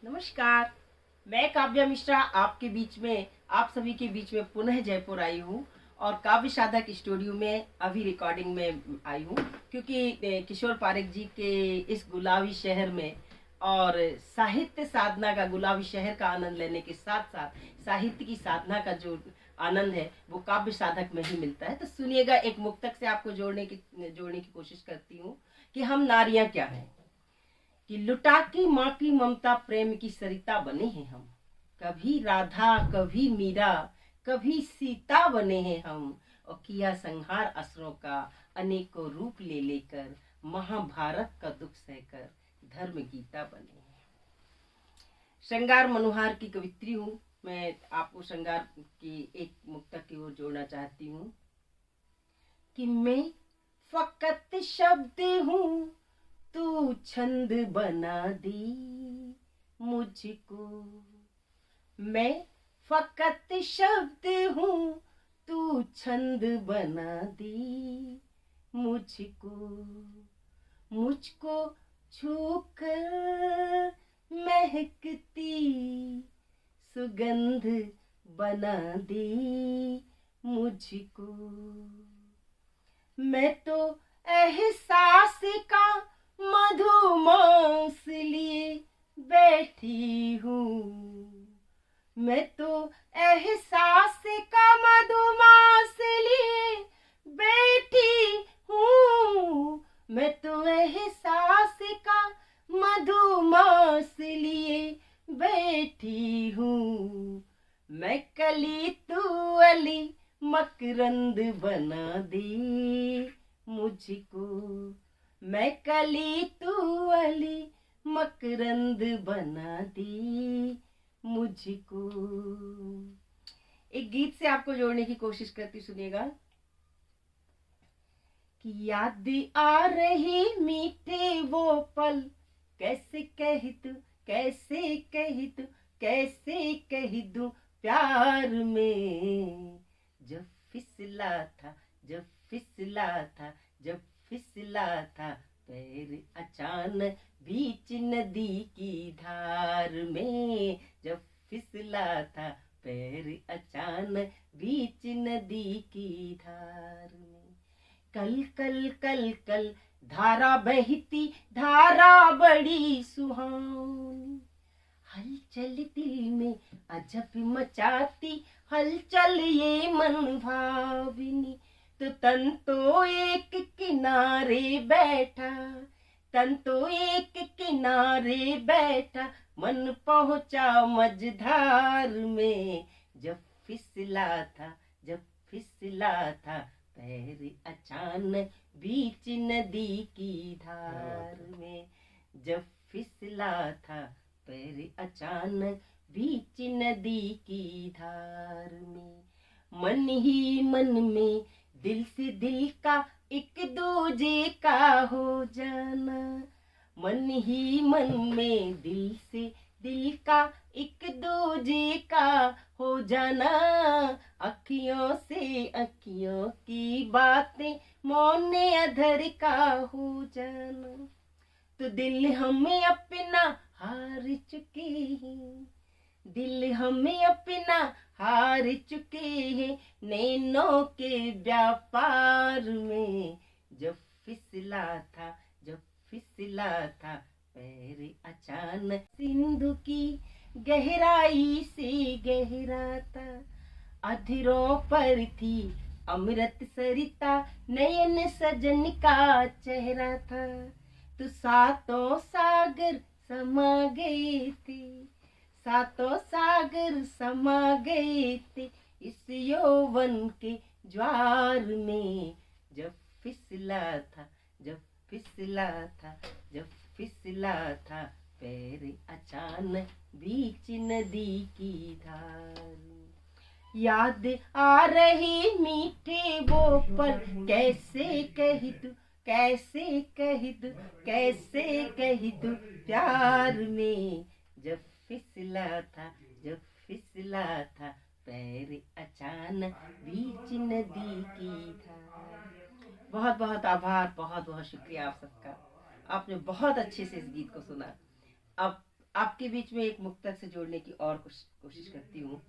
नमस्कार। मैं काव्या मिश्रा आपके बीच में, आप सभी के बीच में पुनः जयपुर आई हूँ और काव्य साधक स्टूडियो में अभी रिकॉर्डिंग में आई हूँ, क्योंकि किशोर पारेख जी के इस गुलाबी शहर में और साहित्य साधना का, गुलाबी शहर का आनंद लेने के साथ साथ साहित्य की साधना का जो आनंद है वो काव्य साधक में ही मिलता है। तो सुनिएगा, एक मुक्तक से आपको जोड़ने की कोशिश करती हूँ कि हम नारियां क्या हैं। कि लुटा की माँ की ममता प्रेम की सरिता बने हैं हम, कभी राधा कभी मीरा कभी सीता बने हैं हम, और किया संहार असुरों का अनेकों रूप ले लेकर, महाभारत का दुख सहकर धर्म गीता बने हैं। श्रृंगार मनोहार की कवित्री हूँ मैं, आपको श्रृंगार की एक मुक्तक की ओर जोड़ना चाहती हूँ कि मैं फकत शब्द हूँ, तू छंद बना दी मुझको। मैं फकत शब्द हूँ, तू छंद बना दी मुझको। मुझको छूकर महकती सुगंध बना दी मुझको। मैं तो एहसास का मधुमास लिए बैठी हूँ, मैं तो एहसास का मधुमास लिए बैठी हूँ, मैं तो एहसास का मधुमास लिए बैठी हूँ। मैं कली तू अली मकरंद बना दे मुझको। मैं कली तू अली मकरंद बना दी मुझको। एक गीत से आपको जोड़ने की कोशिश करती, सुनिएगा कि याद आ रही मीठे वो पल, कैसे कह दूं, कैसे कह दूं, कैसे कह दूं प्यार में। जब फिसला था, जब फिसला था, जब फिसला था पैर अचानक बीच नदी की धार में। जब फिसला था पैर अचानक बीच नदी की धार में। कल कल कल कल धारा बहती, धारा बड़ी सुहानी, हलचल दिल में अजब मचाती, हलचल ये मन भाविनी। तो तन तो एक किनारे बैठा, तन तो एक किनारे बैठा, मन पहुंचा मझधार में। जब फिसला था, जब फिसला था पैर अचानक बीच नदी की धार में। जब फिसला था पैर अचानक बीच नदी की धार में। मन ही मन में दिल से दिल का एक दूजे का हो जाना, मन ही मन में दिल से दिल का एक दूजे का हो जाना। अखियों से अखियों की बातें मौन अधर का हो जाना। तो दिल हमें अपना हार चुके हैं, दिल हमें अपना हार चुके हैं नैनों के व्यापार में। जब फिसला था, जब फिसला था पैर अचानक सिंधु की गहराई से गहरा था। अधरों पर थी अमृत सरिता, नयन सजन का चेहरा था। तो सातों सागर समा गए थे, सातों सागर समा गए थे इस यौवन के ज्वार में। जब फिसला था, जब फिसला था, जब फिसला था पैर अचानक बीच नदी की धार। याद आ रही मीठे वो पल, कैसे कह दूं, कैसे कह दूं, कैसे कह दूं प्यार में। जब फिसला था, जब फिसला था पैर अचानक बीच नदी की धार। बहुत बहुत आभार, बहुत बहुत शुक्रिया आप सबका। आपने बहुत अच्छे से इस गीत को सुना। अब आपके बीच में एक मुक्तक से जोड़ने की और कोशिश करती हूँ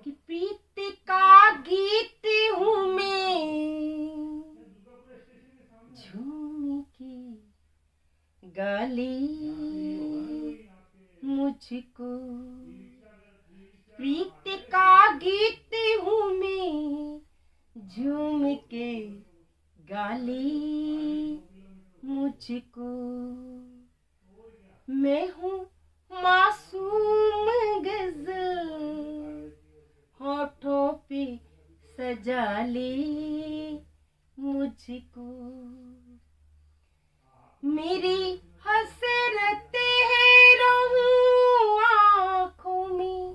कि प्रीत का गीत हूँ मैं, झूम के गाली मुझको, प्रीत का गीत हूँ मैं, झूम के गाली मुझको। मैं हूँ मासूम गज़ल, होठों पे सजा ले मुझको। मेरी हसरत है रहूं आँखों में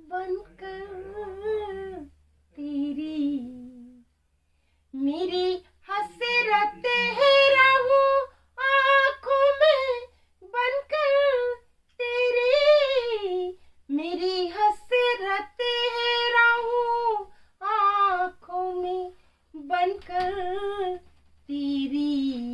बनकर तेरी, मेरी हसरत है रहूं आँखों में बनकर तेरी, मेरी हसरत है रहूं आँखों में बनकर तेरी।